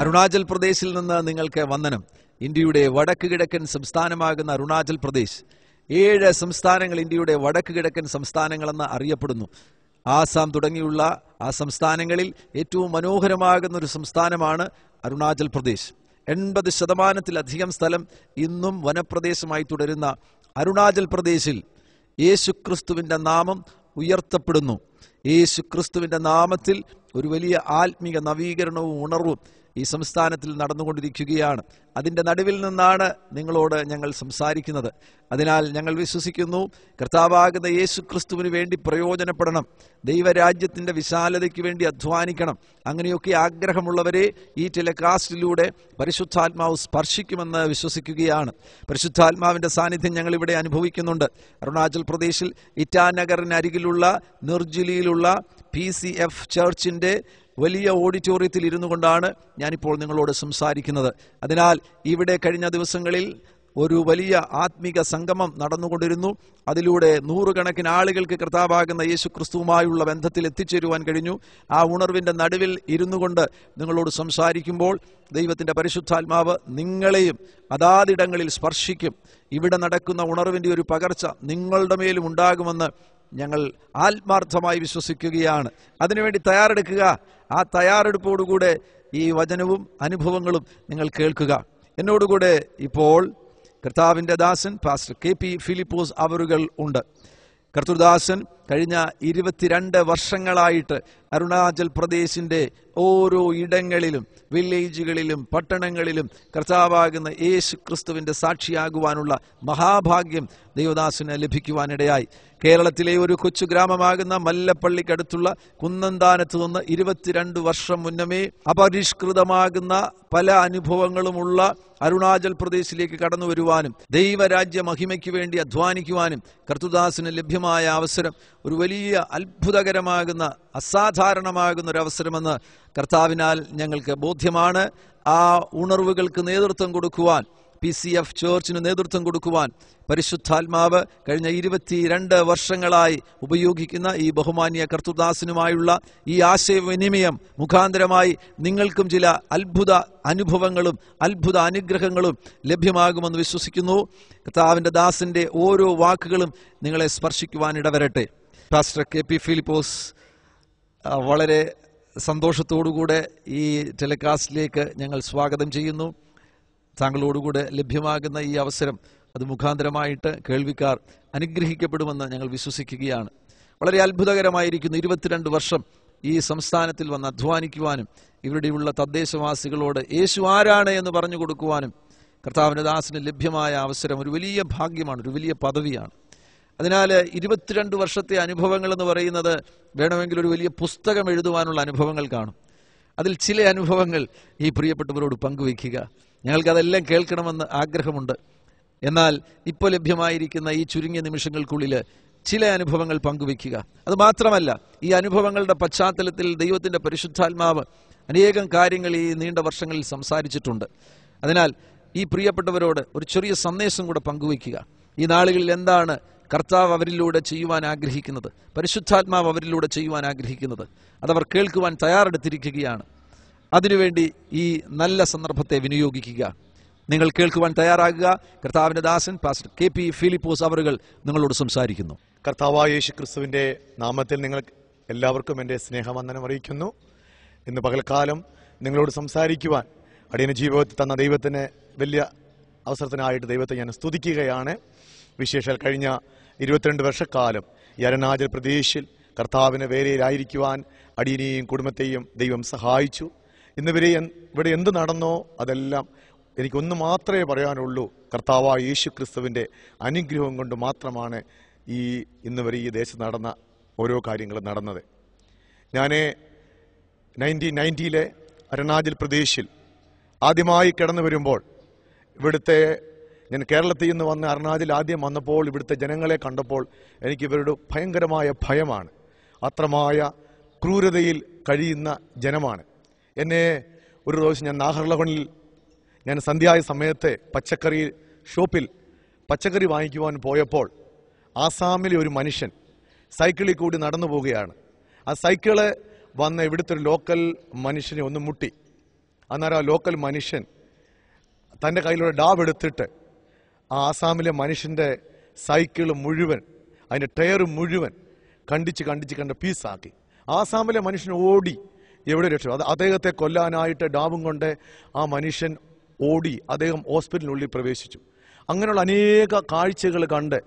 അരുണാചൽ പ്രദേശിൽ നിന്ന് നിങ്ങൾക്ക് വന്ദനം. ഇന്ത്യയുടെ വടക്ക് കിഴക്കൻ സംസ്ഥാനമാകുന്ന അരുണാചൽ പ്രദേശ് 7 സംസ്ഥാനങ്ങൾ ഇന്ത്യയുടെ വടക്ക് കിഴക്കൻ സംസ്ഥാനങ്ങളെന്ന് അറിയപ്പെടുന്നു. ആസാം തുടങ്ങിയുള്ള ആ സംസ്ഥാനങ്ങളിൽ ഏറ്റവും മനോഹരമാകുന്ന ഒരു സംസ്ഥാനമാണ് അരുണാചൽ പ്രദേശ്. 80% സ്ഥലം ഇന്നും വനപ്രദേശമായി തുടരുന്ന അരുണാചൽ പ്രദേശിൽ യേശുക്രിസ്തുവിന്റെ നാമം ഉയർത്തപ്പെടുന്നു. യേശുക്രിസ്തുവിന്റെ നാമത്തിൽ ഒരു വലിയ ആത്മീക നവീകരണവും ഉണർവും ഈ സംസ്ഥാനത്തിൽ നടന്നുകൊണ്ടിരിക്കുകയാണ്. അതിൻ്റെ നടുവിൽ നിന്നാണ് നിങ്ങളോട് ഞങ്ങൾ സംസാരിക്കുന്നത്. അതിനാൽ ഞങ്ങൾ വിശ്വസിക്കുന്നു, കർത്താവാകുന്ന യേശുക്രിസ്തുവിന് വേണ്ടി പ്രയോജനപ്പെടണം, ദൈവരാജ്യത്തിൻ്റെ വിശാലതയ്ക്ക് വേണ്ടി അധ്വാനിക്കണം. അങ്ങനെയൊക്കെ ആഗ്രഹമുള്ളവരെ ഈ ടെലികാസ്റ്റിലൂടെ പരിശുദ്ധാത്മാവ് സ്പർശിക്കുമെന്ന് വിശ്വസിക്കുകയാണ്. പരിശുദ്ധാത്മാവിൻ്റെ സാന്നിധ്യം ഞങ്ങളിവിടെ അനുഭവിക്കുന്നുണ്ട്. അരുണാചൽ പ്രദേശിൽ ഇറ്റാനഗറിനരികിലുള്ള നിർജ്ജലിയിലുള്ള PCF ചർച്ചിൻ്റെ വലിയ ഓഡിറ്റോറിയത്തിൽ ഇരുന്നു കൊണ്ടാണ് ഞാനിപ്പോൾ നിങ്ങളോട് സംസാരിക്കുന്നത്. അതിനാൽ ഇവിടെ കഴിഞ്ഞ ദിവസങ്ങളിൽ ഒരു വലിയ ആത്മീക സംഗമം നടന്നുകൊണ്ടിരുന്നു. അതിലൂടെ 100 കണക്കിന് ആളുകൾക്ക് കർത്താവാകുന്ന യേശു ക്രിസ്തുവുമായുള്ള ബന്ധത്തിൽ എത്തിച്ചേരുവാൻ കഴിഞ്ഞു. ആ ഉണർവിൻ്റെ നടുവിൽ ഇരുന്നു കൊണ്ട് നിങ്ങളോട് സംസാരിക്കുമ്പോൾ ദൈവത്തിൻ്റെ പരിശുദ്ധാത്മാവ് നിങ്ങളെയും അതാതിടങ്ങളിൽ സ്പർശിക്കും. ഇവിടെ നടക്കുന്ന ഉണർവിൻ്റെ ഒരു പകർച്ച നിങ്ങളുടെ മേലും ഉണ്ടാകുമെന്ന് ഞങ്ങൾ ആത്മാർത്ഥമായി വിശ്വസിക്കുകയാണ്. അതിനുവേണ്ടി തയ്യാറെടുക്കുക. ആ തയ്യാറെടുപ്പോടുകൂടെ ഈ വചനവും അനുഭവങ്ങളും നിങ്ങൾ കേൾക്കുക. എന്നോടുകൂടെ ഇപ്പോൾ കർത്താവിൻ്റെ ദാസൻ പാസ്റ്റർ KP ഫിലിപ്പോസ് അവറുകൾ ഉണ്ട്. കർത്തൃദാസൻ കഴിഞ്ഞ 22 വർഷങ്ങളായിട്ട് അരുണാചൽ പ്രദേശിൻ്റെ ഓരോ ഇടങ്ങളിലും വില്ലേജുകളിലും പട്ടണങ്ങളിലും കർത്താവാകുന്ന യേശു ക്രിസ്തുവിൻ്റെ സാക്ഷിയാകുവാനുള്ള മഹാഭാഗ്യം ദൈവദാസന് ലഭിക്കുവാനിടയായി. കേരളത്തിലെ ഒരു കൊച്ചു ഗ്രാമമാകുന്ന മല്ലപ്പള്ളിക്കടുത്തുള്ള കുന്നന്താനത്ത് നിന്ന് 22 വർഷം മുന്നമേ അപരിഷ്കൃതമാകുന്ന പല അനുഭവങ്ങളുമുള്ള അരുണാചൽ പ്രദേശിലേക്ക് കടന്നു വരുവാനും ദൈവരാജ്യ മഹിമയ്ക്ക് വേണ്ടി അധ്വാനിക്കുവാനും കർത്തൃദാസന് ലഭ്യമായ അവസരം ഒരു വലിയ അത്ഭുതകരമാകുന്ന അസാധാരണമാകുന്ന ഒരു അവസരമെന്ന് കർത്താവിനാൽ ഞങ്ങൾക്ക് ബോധ്യമാണ്. ആ ഉണർവുകൾക്ക് നേതൃത്വം കൊടുക്കുവാൻ, PCF ചർച്ചിന് നേതൃത്വം കൊടുക്കുവാൻ പരിശുദ്ധാത്മാവ് കഴിഞ്ഞ 22 വർഷങ്ങളായി ഉപയോഗിക്കുന്ന ഈ ബഹുമാന്യ കർത്തൃദാസനുമായുള്ള ഈ ആശയവിനിമയം മുഖാന്തരമായി നിങ്ങൾക്കും ചില അത്ഭുത അനുഭവങ്ങളും അത്ഭുത അനുഗ്രഹങ്ങളും ലഭ്യമാകുമെന്ന് വിശ്വസിക്കുന്നു. കർത്താവിൻ്റെ ദാസന്റെ ഓരോ വാക്കുകളും നിങ്ങളെ സ്പർശിക്കുവാനിടവരട്ടെ. പാസ്റ്റർ KP ഫിലിപ്പോസ് വളരെ സന്തോഷത്തോടുകൂടെ ഈ ടെലികാസ്റ്റിലേക്ക് ഞങ്ങൾ സ്വാഗതം ചെയ്യുന്നു. താങ്കളോടുകൂടെ ലഭ്യമാകുന്ന ഈ അവസരം അത് മുഖാന്തരമായിട്ട് കേൾവിക്കാർ അനുഗ്രഹിക്കപ്പെടുമെന്ന് ഞങ്ങൾ വിശ്വസിക്കുകയാണ്. വളരെ അത്ഭുതകരമായിരിക്കുന്നു. 22 വർഷം ഈ സംസ്ഥാനത്തിൽ വന്ന് അധ്വാനിക്കുവാനും ഇവിടെയുള്ള തദ്ദേശവാസികളോട് യേശു ആരാണ് എന്ന് പറഞ്ഞു കൊടുക്കുവാനും കർത്താവിൻ്റെ ദാസന് ലഭ്യമായ അവസരം ഒരു വലിയ ഭാഗ്യമാണ്, ഒരു വലിയ പദവിയാണ്. അതിനാൽ 22 വർഷത്തെ അനുഭവങ്ങൾ എന്ന് പറയുന്നത് വേണമെങ്കിൽ ഒരു വലിയ പുസ്തകം എഴുതുവാനുള്ള അനുഭവങ്ങൾ കാണും. അതിൽ ചില അനുഭവങ്ങൾ ഈ പ്രിയപ്പെട്ടവരോട് പങ്കുവയ്ക്കുക. ഞങ്ങൾക്കതെല്ലാം കേൾക്കണമെന്ന് ആഗ്രഹമുണ്ട്. എന്നാൽ ഇപ്പോൾ ലഭ്യമായിരിക്കുന്ന ഈ ചുരുങ്ങിയ നിമിഷങ്ങൾക്കുള്ളിൽ ചില അനുഭവങ്ങൾ പങ്കുവയ്ക്കുക. അത് മാത്രമല്ല, ഈ അനുഭവങ്ങളുടെ പശ്ചാത്തലത്തിൽ ദൈവത്തിൻ്റെ പരിശുദ്ധാത്മാവ് അനേകം കാര്യങ്ങൾ ഈ നീണ്ട വർഷങ്ങളിൽ സംസാരിച്ചിട്ടുണ്ട്. അതിനാൽ ഈ പ്രിയപ്പെട്ടവരോട് ഒരു ചെറിയ സന്ദേശം കൂടെ പങ്കുവയ്ക്കുക. ഈ നാളുകളിൽ എന്താണ് കർത്താവ് അവരിലൂടെ ചെയ്യുവാൻ ആഗ്രഹിക്കുന്നത്, പരിശുദ്ധാത്മാവ് അവരിലൂടെ ചെയ്യുവാൻ ആഗ്രഹിക്കുന്നത്, അതവർ കേൾക്കുവാൻ തയ്യാറെടുത്തിരിക്കുകയാണ്. അതിനുവേണ്ടി ഈ നല്ല സന്ദർഭത്തെ വിനിയോഗിക്കുക. നിങ്ങൾ കേൾക്കുവാൻ തയ്യാറാകുക. കർത്താവിൻ്റെ ദാസൻ പാസ്റ്റർ KP ഫിലിപ്പോസ് അവറുകൾ നിങ്ങളോട് സംസാരിക്കുന്നു. കർത്താവായ യേശു ക്രിസ്തുവിൻ്റെ നാമത്തിൽ നിങ്ങൾ എല്ലാവർക്കും എൻ്റെ സ്നേഹവന്ദനം അറിയിക്കുന്നു. ഇന്ന് പകൽക്കാലം നിങ്ങളോട് സംസാരിക്കുവാൻ അടിയന് ജീവിതത്തിൽ തന്ന ദൈവത്തിന് വലിയ അവസരത്തിനായിട്ട് ദൈവത്തെ ഞാൻ സ്തുതിക്കുകയാണ്. വിശേഷാൽ കഴിഞ്ഞ 22 വർഷക്കാലം ഈ അരുണാചൽ പ്രദേശിൽ കർത്താവിന് വേലയിലായിരിക്കുവാൻ അടിയനെയും കുടുംബത്തെയും ദൈവം സഹായിച്ചു. ഇന്നുവരെ ഇവിടെ എന്ത് നടന്നോ അതെല്ലാം എനിക്കൊന്ന് മാത്രമേ പറയാനുള്ളൂ. കർത്താവായ യേശു ക്രിസ്തുവിൻ്റെ അനുഗ്രഹം കൊണ്ട് മാത്രമാണ് ഇന്ന് വരെ ഈ ദേശത്ത് നടന്ന ഓരോ കാര്യങ്ങളും നടന്നത്. ഞാൻ 1990 അരുണാചൽ പ്രദേശിൽ ആദ്യമായി കടന്നു വരുമ്പോൾ ഞാൻ കേരളത്തിൽ നിന്ന് വന്ന് അരുണാചൽ ആദ്യം വന്നപ്പോൾ ഇവിടുത്തെ ജനങ്ങളെ കണ്ടപ്പോൾ എനിക്ക് ഇവരുടെ ഭയങ്കരമായ ഭയമാണ്. അത്രമായ ക്രൂരതയിൽ കഴിയുന്ന ജനമാണ്. എന്നെ ഒരു ദിവസം ഞാൻ നാഹർലഗണിൽ സന്ധ്യായ സമയത്ത് പച്ചക്കറി ഷോപ്പിൽ പച്ചക്കറി വാങ്ങിക്കുവാൻ പോയപ്പോൾ ആസാമിലെ ഒരു മനുഷ്യൻ സൈക്കിളിൽ കൂടി നടന്നു പോവുകയാണ്. ആ സൈക്കിള് വന്ന് ഇവിടുത്തെ ഒരു ലോക്കൽ മനുഷ്യനെ ഒന്ന് മുട്ടി. അന്നേരം ആ ലോക്കൽ മനുഷ്യൻ തൻ്റെ കയ്യിലുള്ള ഡാബ് എടുത്തിട്ട് ആ ആസാമിലെ മനുഷ്യൻ്റെ സൈക്കിൾ മുഴുവൻ, അതിൻ്റെ ടയർ മുഴുവൻ കണ്ട് പീസാക്കി. ആസാമിലെ മനുഷ്യൻ ഓടി എവിടെ രക്ഷ. അദ്ദേഹത്തെ കൊല്ലാനായിട്ട് ഡാബും കൊണ്ട് ആ മനുഷ്യൻ ഓടി. അദ്ദേഹം ഹോസ്പിറ്റലിനുള്ളിൽ പ്രവേശിച്ചു. അങ്ങനെയുള്ള അനേക കാഴ്ചകൾ കണ്ട്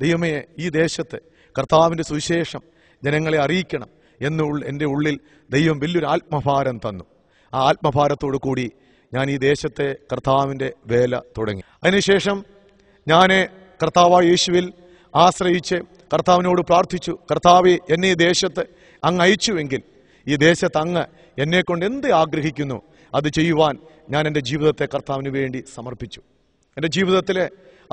ദൈവമേ, ഈ ദേശത്ത് കർത്താവിൻ്റെ സുവിശേഷം ജനങ്ങളെ അറിയിക്കണം എന്ന് എൻ്റെ ഉള്ളിൽ ദൈവം വലിയൊരു ആത്മഭാരം തന്നു. ആ ആത്മഭാരത്തോടു കൂടി ഞാൻ ഈ ദേശത്തെ കർത്താവിൻ്റെ വേല തുടങ്ങി. അതിനുശേഷം ഞാൻ കർത്താവായ യേശുവിൽ ആശ്രയിച്ച് കർത്താവിനോട് പ്രാർത്ഥിച്ചു, കർത്താവേ, എന്നെ ഈ ദേശത്ത് അങ്ങ് അയച്ചുവെങ്കിൽ ഈ ദേശത്ത് അങ്ങ് എന്നെക്കൊണ്ട് എന്ത് ആഗ്രഹിക്കുന്നു അത് ചെയ്യുവാൻ ഞാൻ എൻ്റെ ജീവിതത്തെ കർത്താവിന് വേണ്ടി സമർപ്പിച്ചു. എൻ്റെ ജീവിതത്തിൽ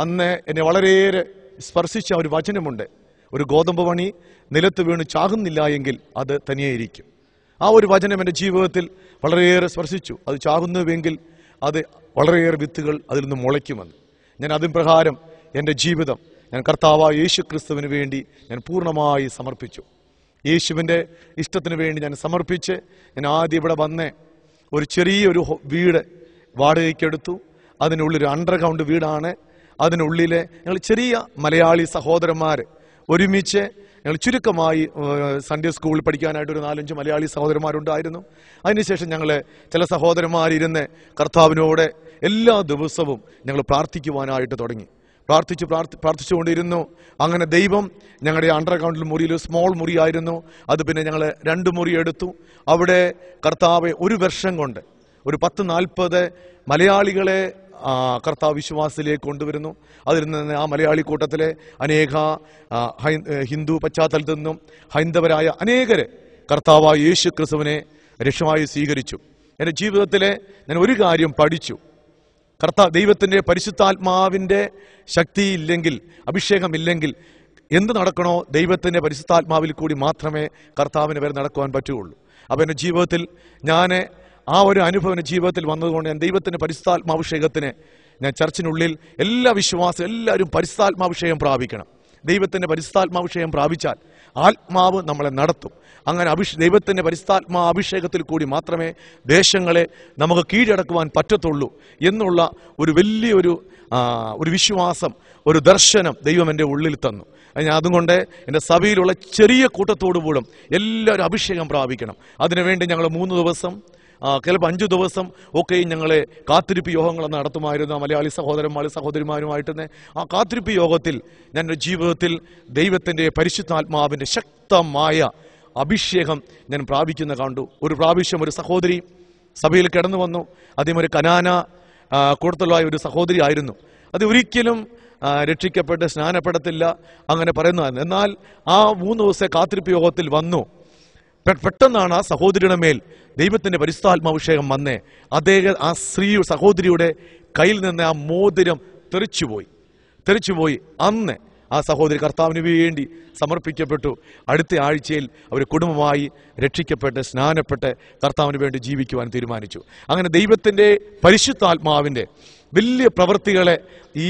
അന്ന് എന്നെ വളരെയേറെ സ്പർശിച്ച ഒരു വചനമുണ്ട്, ഒരു ഗോതമ്പ് മണി നിലത്ത് വീണ് ചാകുന്നില്ല എങ്കിൽ അത് തനിയേയിരിക്കും. ആ ഒരു വചനം എൻ്റെ ജീവിതത്തിൽ വളരെയേറെ സ്പർശിച്ചു. അത് ചാകുന്നുവെങ്കിൽ അത് വളരെയേറെ വിത്തുകൾ അതിൽ നിന്ന് മുളയ്ക്കുമെന്ന്. ഞാൻ അതിൻ പ്രകാരം എൻ്റെ ജീവിതം ഞാൻ കർത്താവായ യേശു ക്രിസ്തുവിന് വേണ്ടി ഞാൻ പൂർണ്ണമായി സമർപ്പിച്ചു. യേശുവിൻ്റെ ഇഷ്ടത്തിന് വേണ്ടി ഞാൻ സമർപ്പിച്ച് ഞാൻ ആദ്യം ഇവിടെ വന്ന് ഒരു ചെറിയൊരു വീട് വാടകയ്ക്കെടുത്തു. അതിനുള്ളിൽ അണ്ടർഗ്രൗണ്ട് വീടാണ്. അതിനുള്ളിൽ ഞങ്ങൾ ചെറിയ മലയാളി സഹോദരന്മാർ ഒരുമിച്ച് ഞങ്ങൾ ചുരുക്കമായി സൺഡേ സ്കൂളിൽ പഠിക്കാനായിട്ട് ഒരു 4-5 മലയാളി സഹോദരന്മാരുണ്ടായിരുന്നു. അതിനുശേഷം ഞങ്ങൾ ചില സഹോദരന്മാരിരുന്ന് കർത്താവിനോട് എല്ലാ ദിവസവും ഞങ്ങൾ പ്രാർത്ഥിക്കുവാനായിട്ട് തുടങ്ങി. പ്രാർത്ഥിച്ചുകൊണ്ടിരുന്നു. അങ്ങനെ ദൈവം ഞങ്ങളുടെ അണ്ടർഗ്രൗണ്ടിൽ മുറിയിൽ സ്മോൾ മുറിയായിരുന്നു. അത് പിന്നെ ഞങ്ങൾ 2 മുറി എടുത്തു. അവിടെ കർത്താവ് ഒരു വർഷം കൊണ്ട് ഒരു 10-40 മലയാളികളെ കർത്താവ് വിശ്വാസത്തിലേക്ക് കൊണ്ടുവരുന്നു. അതിൽ നിന്ന് ആ മലയാളി കൂട്ടത്തിലെ അനേക ഹിന്ദു പശ്ചാത്തലത്തിൽ നിന്നും ഹൈന്ദവരായ അനേകരെ കർത്താവായ യേശു ക്രിസ്തുവിനെ രക്ഷമായി സ്വീകരിച്ചു. എൻ്റെ ജീവിതത്തിലെ ഞാൻ ഒരു കാര്യം പഠിച്ചു. ദൈവത്തിൻ്റെ പരിശുദ്ധാത്മാവിൻ്റെ ശക്തിയില്ലെങ്കിൽ, അഭിഷേകമില്ലെങ്കിൽ എന്ത് നടക്കണോ ദൈവത്തിൻ്റെ പരിശുദ്ധാത്മാവിൽ കൂടി മാത്രമേ കർത്താവിന് വരെ നടക്കുവാൻ പറ്റുകയുള്ളൂ. അപ്പോൾ എൻ്റെ ജീവിതത്തിൽ ഞാൻ ആ ഒരു അനുഭവം എൻ്റെ ജീവിതത്തിൽ വന്നതുകൊണ്ട് ഞാൻ ദൈവത്തിൻ്റെ പരിശുദ്ധാത്മാഭിഷേകത്തിന് ഞാൻ ചർച്ചിനുള്ളിൽ എല്ലാ വിശ്വാസം എല്ലാവരും പരിശുദ്ധാത്മാഭിഷേകം പ്രാപിക്കണം. ദൈവത്തിൻ്റെ പരിശുദ്ധാത്മാഭിഷേകം പ്രാപിച്ചാൽ ആത്മാവ് നമ്മളെ നടത്തും. അങ്ങനെ ദൈവത്തിൻ്റെ പരിശുദ്ധാത്മാഭിഷേകത്തിൽ കൂടി മാത്രമേ ദേശങ്ങളെ നമുക്ക് കീഴടക്കുവാൻ പറ്റത്തുള്ളൂ എന്നുള്ള ഒരു വലിയൊരു വിശ്വാസം, ഒരു ദർശനം ദൈവം എൻ്റെ ഉള്ളിൽ തന്നു. ഞാൻ അതുകൊണ്ട് എൻ്റെ സഭയിലുള്ള ചെറിയ കൂട്ടത്തോടുകൂടും എല്ലാവരും അഭിഷേകം പ്രാപിക്കണം. അതിനുവേണ്ടി ഞങ്ങൾ 3 ദിവസം ചിലപ്പോൾ 5 ദിവസം ഒക്കെ ഞങ്ങളെ കാത്തിരിപ്പ് യോഗങ്ങൾ നടത്തുമായിരുന്നു. മലയാളി സഹോദരന്മാരുമായിട്ട് തന്നെ ആ കാത്തിരിപ്പ് യോഗത്തിൽ ഞാൻ എൻ്റെ ജീവിതത്തിൽ ദൈവത്തിൻ്റെ പരിശുദ്ധാത്മാവിൻ്റെ ശക്തമായ അഭിഷേകം ഞാൻ പ്രാപിക്കുന്ന കണ്ടു. ഒരു പ്രാവശ്യം ഒരു സഹോദരി സഭയിൽ കിടന്നു വന്നു. ആദ്യം ഒരു കനാന കൂട്ടത്തിലുള്ള ഒരു സഹോദരി ആയിരുന്നു. അത് ഒരിക്കലും രക്ഷിക്കപ്പെട്ട് സ്നാനപ്പെടത്തില്ല അങ്ങനെ പറയുന്നതാണ്. എന്നാൽ ആ 3 ദിവസത്തെ കാത്തിരിപ്പ് യോഗത്തിൽ വന്നു. പെട്ടെന്നാണ് ആ സഹോദരിയുടെ മേൽ ദൈവത്തിൻ്റെ പരിശുദ്ധാത്മാഭിഷേകം വന്നേ. ആ സഹോദരിയുടെ കയ്യിൽ നിന്ന് ആ മോതിരം തെറിച്ചുപോയി. അന്ന് ആ സഹോദരി കർത്താവിന് വേണ്ടി സമർപ്പിക്കപ്പെട്ടു. അടുത്ത ആഴ്ചയിൽ അവർ കുടുംബമായി രക്ഷിക്കപ്പെട്ട് സ്നാനപ്പെട്ട് കർത്താവിന് വേണ്ടി ജീവിക്കുവാൻ തീരുമാനിച്ചു. അങ്ങനെ ദൈവത്തിൻ്റെ പരിശുദ്ധാത്മാവിൻ്റെ വലിയ പ്രവൃത്തികളെ ഈ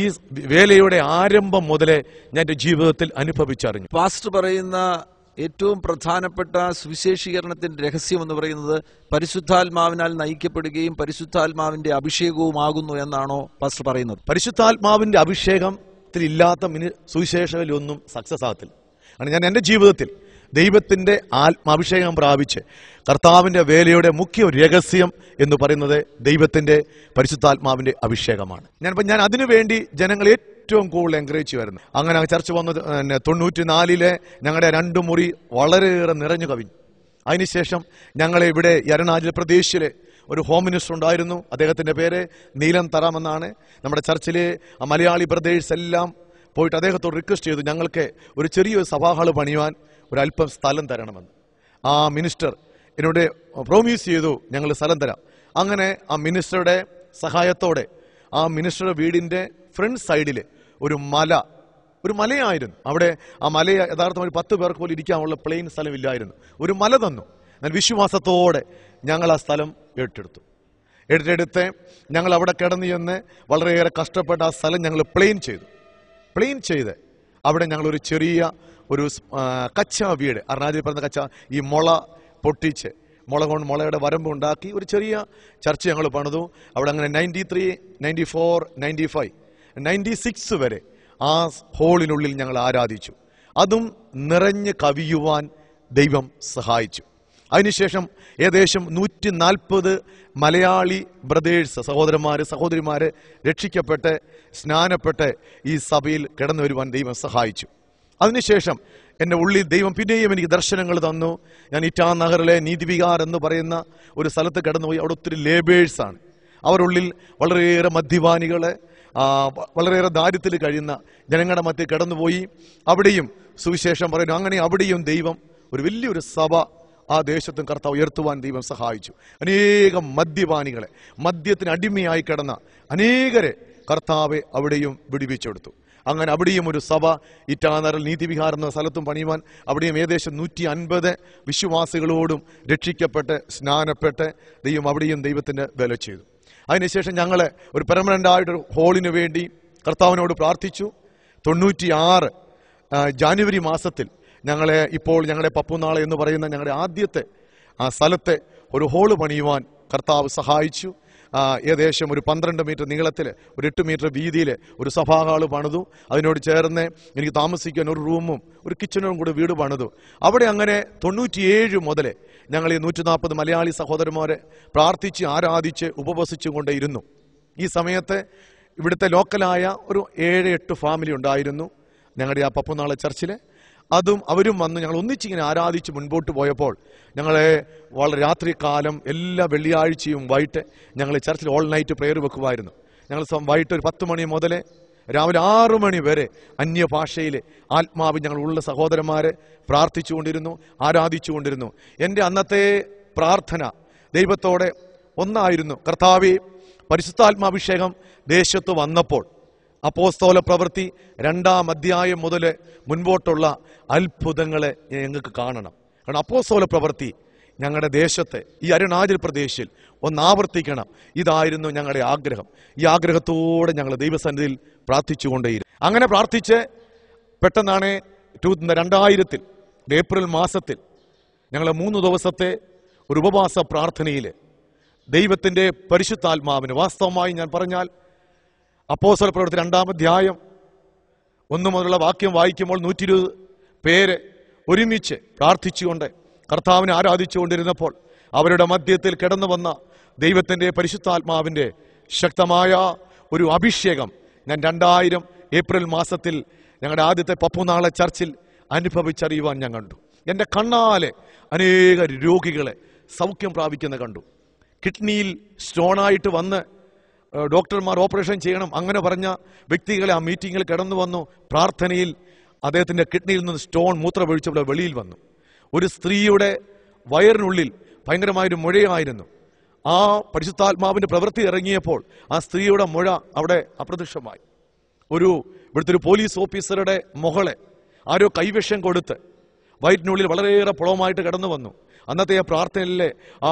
വേലയുടെ ആരംഭം മുതലേ ഞാൻ എൻ്റെ ജീവിതത്തിൽ അനുഭവിച്ചറിഞ്ഞു. പാസ്റ്റർ പറയുന്ന ഏറ്റവും പ്രധാനപ്പെട്ട സുവിശേഷീകരണത്തിന്റെ രഹസ്യം എന്ന് പറയുന്നത് പരിശുദ്ധാത്മാവിനാൽ നയിക്കപ്പെടുകയും പരിശുദ്ധാത്മാവിന്റെ അഭിഷേകവുമാകുന്നു എന്നാണോ പാസ്റ്റർ പറയുന്നത്? പരിശുദ്ധാത്മാവിന്റെ അഭിഷേകത്തിലില്ലാത്ത സുവിശേഷങ്ങളിലൊന്നും സക്സസ് ആകത്തില്ല. കാരണം ഞാൻ എൻ്റെ ജീവിതത്തിൽ ദൈവത്തിൻ്റെ ആത്മാഭിഷേകം പ്രാപിച്ച് കർത്താവിൻ്റെ വേലയുടെ മുഖ്യ രഹസ്യം എന്ന് പറയുന്നത് ദൈവത്തിൻ്റെ പരിശുദ്ധാത്മാവിൻ്റെ അഭിഷേകമാണ്. ഞാൻ അതിനുവേണ്ടി ജനങ്ങളെ ഏറ്റവും കൂടുതൽ എൻകറേജ് ചെയ്യുമായിരുന്നു. അങ്ങനെ ചർച്ച വന്നത് 94 ഞങ്ങളുടെ 2 മുറി വളരെയേറെ നിറഞ്ഞു കവിഞ്ഞു. അതിനുശേഷം ഞങ്ങളെ ഇവിടെ അരുണാചൽ പ്രദേശിലെ ഒരു ഹോം മിനിസ്റ്റർ ഉണ്ടായിരുന്നു. അദ്ദേഹത്തിൻ്റെ പേര് നീലം തറാം എന്നാണ്. നമ്മുടെ ചർച്ചിലെ മലയാളി ബ്രദേഴ്സ് എല്ലാം പോയിട്ട് അദ്ദേഹത്തോട് റിക്വസ്റ്റ് ചെയ്തു, ഞങ്ങൾക്ക് ഒരു ചെറിയൊരു സഭാഹാള് പണിയുവാൻ ഒരല്പം സ്ഥലം തരണമെന്ന്. ആ മിനിസ്റ്റർ എന്നോട് പ്രോമിസ് ചെയ്തു, ഞങ്ങൾ സ്ഥലം തരാം. അങ്ങനെ ആ മിനിസ്റ്ററുടെ സഹായത്തോടെ ആ മിനിസ്റ്ററുടെ വീടിൻ്റെ ഫ്രണ്ട് സൈഡിൽ ഒരു മലയായിരുന്നു. അവിടെ ആ മലയെ യഥാർത്ഥം ഒരു 10 പേർക്ക് പോലും ഇരിക്കാനുള്ള പ്ലെയിൻ സ്ഥലമില്ലായിരുന്നു. ഒരു മല തന്നു. ഞാൻ വിശ്വാസത്തോടെ ഞങ്ങൾ ആ സ്ഥലം ഏറ്റെടുത്ത് ഞങ്ങൾ അവിടെ കിടന്നു ചെന്ന് വളരെയേറെ കഷ്ടപ്പെട്ട ആ സ്ഥലം ഞങ്ങൾ പ്ലെയിൻ ചെയ്ത് അവിടെ ഞങ്ങളൊരു ചെറിയ ഒരു കച്ച വീട്, അരുണാചലിൽ പറഞ്ഞ കച്ച, ഈ മുള പൊട്ടിച്ച് മുളയുടെ വരമ്പ് ഉണ്ടാക്കി ഒരു ചെറിയ ചർച്ച് ഞങ്ങൾ പണിതു. അവിടെ അങ്ങനെ 93, 94, 95, 96 വരെ ആ ഹോളിനുള്ളിൽ ഞങ്ങൾ ആരാധിച്ചു. അതും നിറഞ്ഞ് കവിയുവാൻ ദൈവം സഹായിച്ചു. അതിനുശേഷം ഏകദേശം 140 മലയാളി ബ്രദേഴ്സ്, സഹോദരിമാര് രക്ഷിക്കപ്പെട്ട് സ്നാനപ്പെട്ട് ഈ സഭയിൽ കിടന്നു വരുവാൻ ദൈവം സഹായിച്ചു. അതിനുശേഷം എൻ്റെ ഉള്ളിൽ ദൈവം പിന്നെയും എനിക്ക് ദർശനങ്ങൾ തന്നു. ഞാൻ ഇറ്റാനഗറിലെ നീതിവികാർ എന്ന് പറയുന്ന ഒരു സ്ഥലത്ത് കിടന്നുപോയി. അവിടെ ഒത്തിരി ലേബേഴ്സാണ്. അവരുള്ളിൽ വളരെയേറെ മദ്യപാനികളെ, വളരെയേറെ ദാരിദ്ര്യത്തിൽ കഴിയുന്ന ജനങ്ങളുടെ മധ്യ കിടന്നുപോയി. അവിടെയും സുവിശേഷം പറയുന്നു. അങ്ങനെ അവിടെയും ദൈവം ഒരു വലിയൊരു സഭ ആ ദേശത്തും കർത്താവ് ഉയർത്തുവാൻ ദൈവം സഹായിച്ചു. അനേകം മദ്യപാനികളെ, മദ്യത്തിന് അടിമയായി കിടന്ന അനേകരെ കർത്താവെ അവിടെയും വിടുവിച്ചെടുത്തു. അങ്ങനെ അവിടെയും ഒരു സഭ ഇറ്റാനഗറിൽ നീതിവിഹാർ എന്ന സ്ഥലത്തും പണിയുവാൻ അവിടെയും ഏകദേശം 150 വിശ്വാസികളോടും രക്ഷിക്കപ്പെട്ട് സ്നാനപ്പെട്ട് ദൈവം അവിടെയും ദൈവത്തിന് വേല ചെയ്തു. അതിനുശേഷം ഞങ്ങൾ ഒരു പെർമനന്റ് ആയിട്ടൊരു ഹോളിന് വേണ്ടി കർത്താവിനോട് പ്രാർത്ഥിച്ചു. 96 ജാനുവരി മാസത്തിൽ ഞങ്ങളുടെ പപ്പുനാളെ എന്ന് പറയുന്ന ഞങ്ങളുടെ ആദ്യത്തെ സ്ഥലത്തെ ഒരു ഹോള് പണിയുവാൻ കർത്താവ് സഹായിച്ചു. ഏകദേശം ഒരു 12 മീറ്റർ നീളത്തിൽ, ഒരു 8 മീറ്റർ വീതിയിൽ ഒരു സഭാഹാള് പണിതു. അതിനോട് ചേർന്ന് എനിക്ക് താമസിക്കാൻ ഒരു റൂമും ഒരു കിച്ചണും കൂടെ വീട് പണിതു. അവിടെ അങ്ങനെ 97 മുതൽ ഞങ്ങൾ ഈ 140 മലയാളി സഹോദരന്മാരെ പ്രാർത്ഥിച്ച് ആരാധിച്ച് ഉപവസിച്ചു കൊണ്ടേയിരുന്നു. ഈ സമയത്ത് ഇവിടുത്തെ ലോക്കലായ ഒരു 7-8 ഫാമിലി ഉണ്ടായിരുന്നു ഞങ്ങളുടെ ആ പപ്പുനാളെ ചർച്ചിൽ. അവരും വന്ന് ഞങ്ങൾ ഒന്നിച്ചിങ്ങനെ ആരാധിച്ച് മുൻപോട്ട് പോയപ്പോൾ ഞങ്ങളെ വളരെ രാത്രികാലം എല്ലാ വെള്ളിയാഴ്ചയും വൈകിട്ട് ഞങ്ങൾ ചർച്ചിൽ ഓൾ നൈറ്റ് പ്രെയർ വെക്കുമായിരുന്നു. ഞങ്ങൾ വൈകിട്ട് ഒരു 10 മണി മുതൽ രാവിലെ 6 മണി വരെ അന്യഭാഷയിൽ ആത്മാവിൽ ഞങ്ങളുള്ള സഹോദരന്മാരെ പ്രാർത്ഥിച്ചുകൊണ്ടിരുന്നു, ആരാധിച്ചുകൊണ്ടിരുന്നു. എൻ്റെ അന്നത്തെ പ്രാർത്ഥന ദൈവത്തോടെ ഒന്നായിരുന്നു. കർത്താവേ, പരിശുദ്ധാത്മാഭിഷേകം ദേശത്ത് വന്നപ്പോൾ അപ്പോസ്തല പ്രവൃത്തി 2-ാം അധ്യായം മുതൽ മുൻപോട്ടുള്ള അത്ഭുതങ്ങളെ ഞങ്ങൾക്ക് കാണണം. കാരണം അപ്പോസ്തല പ്രവൃത്തി ഞങ്ങളുടെ ദേശത്തെ ഈ അരുണാചൽ പ്രദേശിൽ ഒന്നാവർത്തിക്കണം. ഇതായിരുന്നു ഞങ്ങളുടെ ആഗ്രഹം. ഈ ആഗ്രഹത്തോടെ ഞങ്ങൾ ദൈവസന്നിധിയിൽ പ്രാർത്ഥിച്ചുകൊണ്ടേയിരുന്നു. അങ്ങനെ പ്രാർത്ഥിച്ച് പെട്ടെന്നാണ് 2000 ഏപ്രിൽ മാസത്തിൽ ഞങ്ങൾ 3 ദിവസത്തെ ഒരു ഉപവാസ പ്രാർത്ഥനയിൽ ദൈവത്തിൻ്റെ പരിശുദ്ധാത്മാവിന്, വാസ്തവമായി ഞാൻ പറഞ്ഞാൽ അപ്പോസ്തല പ്രവൃത്തി 2-ാം അധ്യായം 1 മുതലുള്ള വാക്യം വായിക്കുമ്പോൾ 120 പേര് ഒരുമിച്ച് പ്രാർത്ഥിച്ചുകൊണ്ട് കർത്താവിനെ ആരാധിച്ചുകൊണ്ടിരുന്നപ്പോൾ അവരുടെ മധ്യത്തിൽ കിടന്നു വന്ന ദൈവത്തിൻ്റെ പരിശുദ്ധാത്മാവിൻ്റെ ശക്തമായ ഒരു അഭിഷേകം ഞാൻ 2000 ഏപ്രിൽ മാസത്തിൽ ഞങ്ങളുടെ ആദ്യത്തെ പപ്പുനാളെ ചർച്ചിൽ അനുഭവിച്ചറിയുവാൻ ഞാൻ കണ്ടു. എൻ്റെ കണ്ണാലെ അനേക രോഗികളെ സൗഖ്യം പ്രാപിക്കുന്ന കണ്ടു. കിഡ്നിയിൽ സ്റ്റോണായിട്ട് വന്ന് ഡോക്ടർമാർ ഓപ്പറേഷൻ ചെയ്യണം അങ്ങനെ പറഞ്ഞ വ്യക്തികളെ ആ മീറ്റിങ്ങിൽ കിടന്നു വന്നു. പ്രാർത്ഥനയിൽ അദ്ദേഹത്തിൻ്റെ കിഡ്നിയിൽ നിന്ന് സ്റ്റോൺ മൂത്രമൊഴിച്ചവിടെ വെളിയിൽ വന്നു. ഒരു സ്ത്രീയുടെ വയറിനുള്ളിൽ ഭയങ്കരമായൊരു മുഴയായിരുന്നു. ആ പരിശുദ്ധാത്മാവിൻ്റെ പ്രവൃത്തി ഇറങ്ങിയപ്പോൾ ആ സ്ത്രീയുടെ മുഴ അവിടെ അപ്രത്യക്ഷമായി. ഇവിടുത്തെ ഒരു പോലീസ് ഓഫീസറുടെ മകളെ ആരോ കൈവിഷം കൊടുത്ത് വയറ്റിനുള്ളിൽ വളരെയേറെ പുളവുമായിട്ട് കടന്നു വന്നു. അന്നത്തെ ആ പ്രാർത്ഥനയിലെ ആ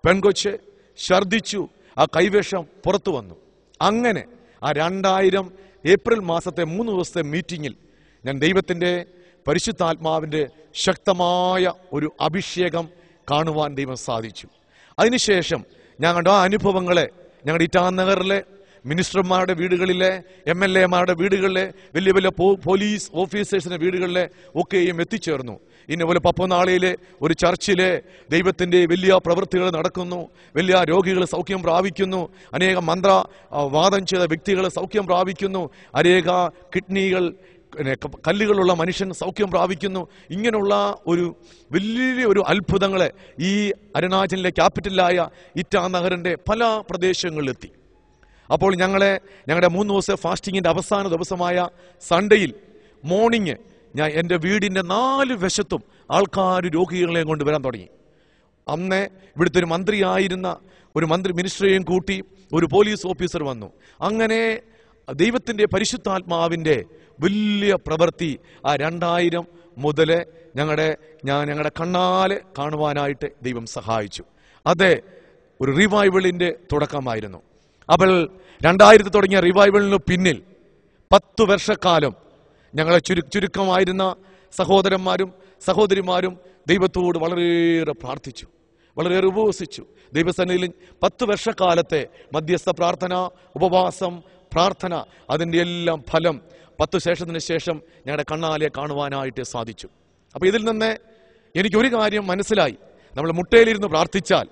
പെൺകൊച്ച് ഛർദിച്ചു, ആ കൈവേഷം പുറത്തു വന്നു. അങ്ങനെ ആ 2000 ഏപ്രിൽ മാസത്തെ 3 ദിവസത്തെ മീറ്റിങ്ങിൽ ഞാൻ ദൈവത്തിൻ്റെ പരിശുദ്ധാത്മാവിൻ്റെ ശക്തമായ ഒരു അഭിഷേകം കാണുവാൻ ദൈവം സാധിച്ചു. അതിനുശേഷം ഞാൻ കണ്ട ആ അനുഭവങ്ങളെ ഞങ്ങളുടെ ഇറ്റാനഗറിലെ മിനിസ്റ്റർമാരുടെ വീടുകളിലെ, MLA മാരുടെ വീടുകളിലെ, വലിയ വലിയ പോലീസ് ഓഫീസേഴ്സിന്റെ വീടുകളിലെ ഒക്കെയും എത്തിച്ചേർന്നു. ഇന്നപോലെ പപ്പനാളയിലെ ഒരു ചർച്ചിലെ ദൈവത്തിന്റെ വലിയ പ്രവൃത്തികൾ നടക്കുന്നു. വലിയ രോഗികൾ സൗഖ്യം പ്രാപിക്കുന്നു. അനേകം മന്ത്രവാദം ചെയ്ത വ്യക്തികൾ സൗഖ്യം പ്രാപിക്കുന്നു. അനേക കല്ലുകളുള്ള മനുഷ്യൻ സൗഖ്യം പ്രാപിക്കുന്നു. ഇങ്ങനെയുള്ള വലിയൊരു അത്ഭുതങ്ങളെ ഈ അരുണാചലിലെ ക്യാപിറ്റലായ ഇറ്റാനഗറിന്റെ പല പ്രദേശങ്ങളിലെത്തി. അപ്പോൾ ഞങ്ങളുടെ 3 ദിവസത്തെ ഫാസ്റ്റിങ്ങിന്റെ അവസാന ദിവസമായ സൺഡേയിൽ മോർണിംഗ് എൻ്റെ വീടിൻ്റെ 4 വശത്തും ആൾക്കാർ രോഗികളെ കൊണ്ട് വരാൻ തുടങ്ങി. അന്ന് ഇവിടുത്തെ ഒരു മന്ത്രിയായിരുന്ന ഒരു മിനിസ്റ്ററെയും കൂട്ടി ഒരു പോലീസ് ഓഫീസർ വന്നു. അങ്ങനെ ദൈവത്തിൻ്റെ പരിശുദ്ധാത്മാവിൻ്റെ വലിയ പ്രവൃത്തി ആ 2000 മുതൽ ഞങ്ങളുടെ കണ്ണാലെ കാണുവാനായിട്ട് ദൈവം സഹായിച്ചു. അത് ഒരു റിവൈവലിന്റെ തുടക്കമായിരുന്നു. അപ്പോൾ 2000 തുടങ്ങിയ റിവൈവലിന് പിന്നിൽ 10 വർഷക്കാലം ഞങ്ങളെ ചുരുക്കമായിരുന്ന സഹോദരന്മാരും സഹോദരിമാരും ദൈവത്തോട് വളരെയേറെ പ്രാർത്ഥിച്ചു. വളരെയേറെ ഉപവസിച്ചു. ദൈവസന്നിധിയിൽ 10 വർഷക്കാലത്തെ മധ്യസ്ഥ പ്രാർത്ഥന, ഉപവാസം, പ്രാർത്ഥന, അതിൻ്റെ എല്ലാം ഫലം 10 ശേഷത്തിന് ശേഷം ഞങ്ങളുടെ കണ്ണാലെ കാണുവാനായിട്ട് സാധിച്ചു. അപ്പോൾ ഇതിൽ നിന്ന് എനിക്കൊരു കാര്യം മനസ്സിലായി. നമ്മൾ മുട്ടയിലിരുന്ന് പ്രാർത്ഥിച്ചാൽ,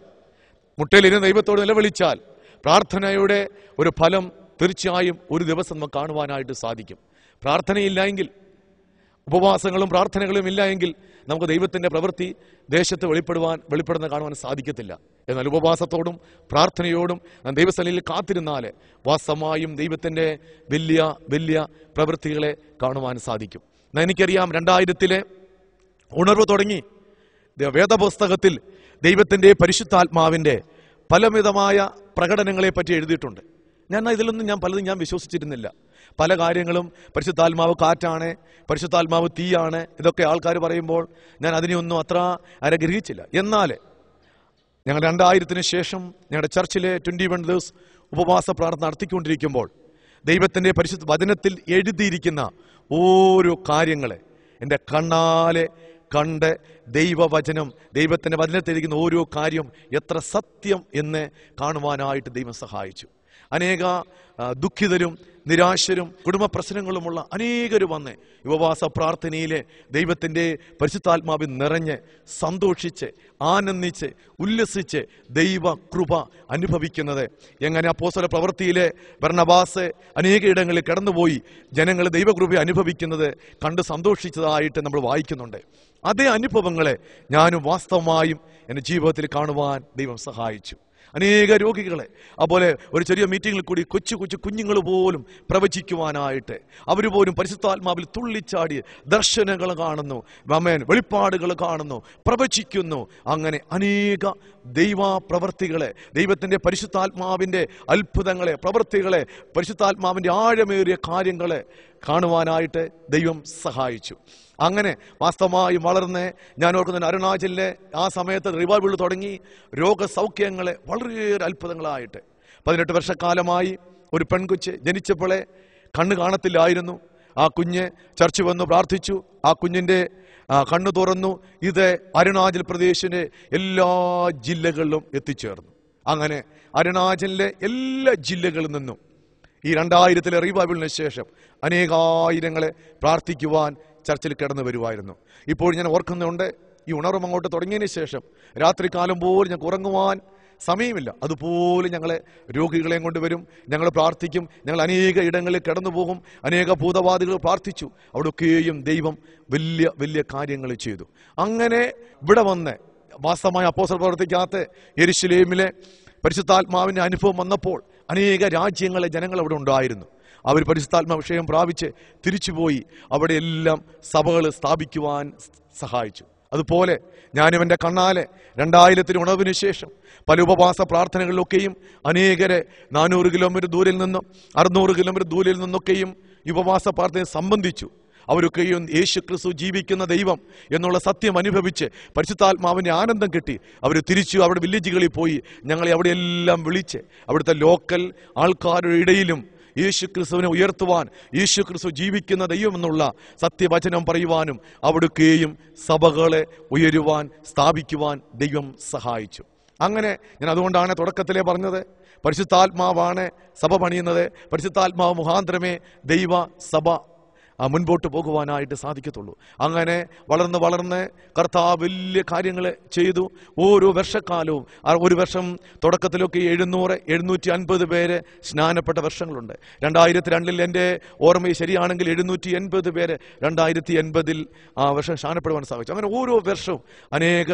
മുട്ടയിലിരുന്ന് ദൈവത്തോട് നിലവിളിച്ചാൽ, പ്രാർത്ഥനയുടെ ഒരു ഫലം തീർച്ചയായും ഒരു ദിവസം നമുക്ക് കാണുവാനായിട്ട് സാധിക്കും. പ്രാർത്ഥനയില്ല ഉപവാസങ്ങളും പ്രാർത്ഥനകളും ഇല്ല എങ്കിൽ നമുക്ക് ദൈവത്തിന്റെ പ്രവൃത്തി ദേശത്ത് വെളിപ്പെടുന്ന കാണുവാൻ സാധിക്കത്തില്ല. എന്നാൽ ഉപവാസത്തോടും പ്രാർത്ഥനയോടും ദൈവസ്ഥലിൽ കാത്തിരുന്നാൽ വാസ്തവമായും ദൈവത്തിന്റെ വലിയ വലിയ പ്രവൃത്തികളെ കാണുവാൻ സാധിക്കും. എനിക്കറിയാം 2000 ഉണർവ് തുടങ്ങി വേദപുസ്തകത്തിൽ ദൈവത്തിന്റെ പരിശുദ്ധാത്മാവിന്റെ പലവിധമായ പ്രകടനങ്ങളെ പറ്റി എഴുതിയിട്ടുണ്ട്. ഇതിലൊന്നും പലതും ഞാൻ വിശ്വസിച്ചിരുന്നില്ല. പല കാര്യങ്ങളും പരിശുദ്ധാത്മാവ് കാറ്റാണ്, പരിശുദ്ധാത്മാവ് തീയാണ്, ഇതൊക്കെ ആൾക്കാർ പറയുമ്പോൾ ഞാൻ അതിനെയൊന്നും അത്ര ഗ്രഹിച്ചില്ല. എന്നാൽ ഞങ്ങൾ 2000 ശേഷം ഞങ്ങളുടെ ചർച്ചിലെ 21 ദിവസം ഉപവാസ പ്രാർത്ഥന നടത്തിക്കൊണ്ടിരിക്കുമ്പോൾ ദൈവത്തിന്റെ പരിശുദ്ധ വചനത്തിൽ എഴുതിയിരിക്കുന്ന ഓരോ കാര്യങ്ങളെ എൻ്റെ കണ്ണാലെ കണ്ട് ദൈവവചനം, ദൈവത്തിന്റെ വചനത്തിലിരിക്കുന്ന ഓരോ കാര്യം എത്ര സത്യം എന്ന് കാണുവാനായിട്ട് ദൈവം സഹായിച്ചു. അനേക ദുഃഖിതരും നിരാശരും കുടുംബ പ്രശ്നങ്ങളുമുള്ള അനേകരും വന്ന് ഉപവാസ പ്രാർത്ഥനയിലെ ദൈവത്തിന്റെ പരിശുദ്ധാത്മാവിൽ നിറഞ്ഞ് സന്തോഷിച്ച് ആനന്ദിച്ച് ഉല്ലസിച്ച് ദൈവ കൃപ അനുഭവിക്കുന്നത് എങ്ങനെ അപ്പോസ്തല പ്രവൃത്തിയിലെ ബർന്നബാസ് അനേക ഇടങ്ങളിൽ കടന്നുപോയി ജനങ്ങൾ ദൈവകൃപ അനുഭവിക്കുന്നത് കണ്ട് സന്തോഷിച്ചതായിട്ട് നമ്മൾ വായിക്കുന്നുണ്ട്. അതേ അനുഭവങ്ങളെ ഞാനും വാസ്തവമായും എൻ്റെ ജീവിതത്തിൽ കാണുവാൻ ദൈവം സഹായിച്ചു. അനേക രോഗികളെ അതുപോലെ ഒരു ചെറിയ മീറ്റിങ്ങിൽ കൂടി കൊച്ചു കുഞ്ഞുങ്ങൾ പോലും പ്രവചിക്കുവാനായിട്ട് അവർ പോലും പരിശുദ്ധാത്മാവിൽ തുള്ളിച്ചാടി ദർശനങ്ങൾ കാണുന്നു, വെളിപ്പാടുകൾ കാണുന്നു, പ്രവചിക്കുന്നു. അങ്ങനെ അനേക ദൈവ പ്രവർത്തികളെ, ദൈവത്തിന്റെ പരിശുദ്ധാത്മാവിന്റെ അത്ഭുതങ്ങളെ, പ്രവൃത്തികളെ, പരിശുദ്ധാത്മാവിന്റെ ആഴമേറിയ കാര്യങ്ങളെ കാണുവാനായിട്ട് ദൈവം സഹായിച്ചു. അങ്ങനെ വാസ്തവമായി വളർന്ന് ഞാൻ ഓർക്കുന്ന അരുണാചലിലെ ആ സമയത്ത് റിവൈവൽ തുടങ്ങി രോഗസൗഖ്യങ്ങളെ വളരെയേറെ അത്ഭുതങ്ങളായിട്ട് 18 വർഷക്കാലമായി ഒരു പെൺകുച്ച് ജനിച്ചപ്പോളെ കണ്ണ് കാണത്തില്ലായിരുന്നു. ആ കുഞ്ഞ് ചർച്ച് വന്ന് പ്രാർത്ഥിച്ചു, ആ കുഞ്ഞിന്റെ കണ്ണു തുറന്നു. ഇത് അരുണാചൽ പ്രദേശിന്റെ എല്ലാ ജില്ലകളിലും എത്തിച്ചേർന്നു. അങ്ങനെ അരുണാചലിലെ എല്ലാ ജില്ലകളിൽ നിന്നും ഈ 2000 റിവൈവലിന് ശേഷം അനേകായിരങ്ങളെ പ്രാർത്ഥിക്കുവാൻ ചർച്ചിൽ കിടന്നു വരുമായിരുന്നു. ഇപ്പോൾ ഞാൻ ഓർക്കുന്നുണ്ട്, ഈ ഉണർവ് അങ്ങോട്ട് തുടങ്ങിയതിന് ശേഷം രാത്രികാലം പോലും ഞങ്ങൾക്ക് ഉറങ്ങുവാൻ സമയമില്ല. അതുപോലെ ഞങ്ങളെ രോഗികളെയും കൊണ്ടുവരും, ഞങ്ങൾ പ്രാർത്ഥിക്കും, ഞങ്ങൾ അനേക ഇടങ്ങളിൽ കിടന്നു പോകും. അനേക ഭൂതവാദികൾ പ്രാർത്ഥിച്ചു, അവിടെയൊക്കെയും ദൈവം വലിയ വലിയ കാര്യങ്ങൾ ചെയ്തു. അങ്ങനെ ഇവിടെ വന്ന് വാസ്തവമായ അപ്പോസ്തല പ്രവൃത്തിക്കകത്ത് യെരുശലേമിലെ പരിശുദ്ധാത്മാവിന്റെ അനുഭവം വന്നപ്പോൾ അനേക രാജ്യങ്ങളെ ജനങ്ങൾ അവിടെ ഉണ്ടായിരുന്നു. അവർ പരിശുദ്ധാത്മാ വിഷയം പ്രാപിച്ച് തിരിച്ചുപോയി അവിടെ എല്ലാം സഭകൾ സ്ഥാപിക്കുവാൻ സഹായിച്ചു. അതുപോലെ ഞാനും എൻ്റെ കണ്ണാലെ 2000 ഉണർവിന് ശേഷം പല ഉപവാസ പ്രാർത്ഥനകളിലൊക്കെയും അനേകരെ 400 കിലോമീറ്റർ ദൂരിൽ നിന്നും 600 കിലോമീറ്റർ ദൂരിൽ നിന്നൊക്കെയും ഉപവാസ പ്രാർത്ഥനയെ സംബന്ധിച്ചു. അവരൊക്കെയും യേശു ക്രിസ്തു ജീവിക്കുന്ന ദൈവം എന്നുള്ള സത്യം അനുഭവിച്ച് പരിശുദ്ധാത്മാവിന്റെ ആനന്ദം കിട്ടി അവർ തിരിച്ചു അവിടെ വില്ലേജുകളിൽ പോയി ഞങ്ങളെ അവിടെയെല്ലാം വിളിച്ച് അവിടുത്തെ ലോക്കൽ ആൾക്കാരുടെ ഇടയിലും യേശു ക്രിസ്തുവിനെ ഉയർത്തുവാൻ, യേശു ക്രിസ്തു ജീവിക്കുന്ന ദൈവം എന്നുള്ള സത്യവചനം പറയുവാനും അവിടേക്കെയും സഭകളെ ഉയരുവാൻ സ്ഥാപിക്കുവാൻ ദൈവം സഹായിച്ചു. അങ്ങനെ ഞാൻ അതുകൊണ്ടാണ് തുടക്കത്തിലേ പറഞ്ഞത്, പരിശുദ്ധാത്മാവാണ് സഭ പണിയുന്നത്. പരിശുദ്ധാത്മാവ് മുഖാന്തരമേ ദൈവ സഭ മുൻപോട്ട് പോകുവാനായിട്ട് സാധിക്കത്തുള്ളൂ. അങ്ങനെ വളർന്ന് വളർന്ന് കർത്താവ് വലിയ കാര്യങ്ങൾ ചെയ്തു. ഓരോ വർഷക്കാലവും ഒരു വർഷം തുടക്കത്തിലൊക്കെ 700-750 പേര് സ്നാനപ്പെട്ട വർഷങ്ങളുണ്ട്. 2002 എൻ്റെ ഓർമ്മ ശരിയാണെങ്കിൽ 780 പേര് 2080 ആ വർഷം സ്നാനപ്പെടുവാൻ സാധിച്ചു. അങ്ങനെ ഓരോ വർഷവും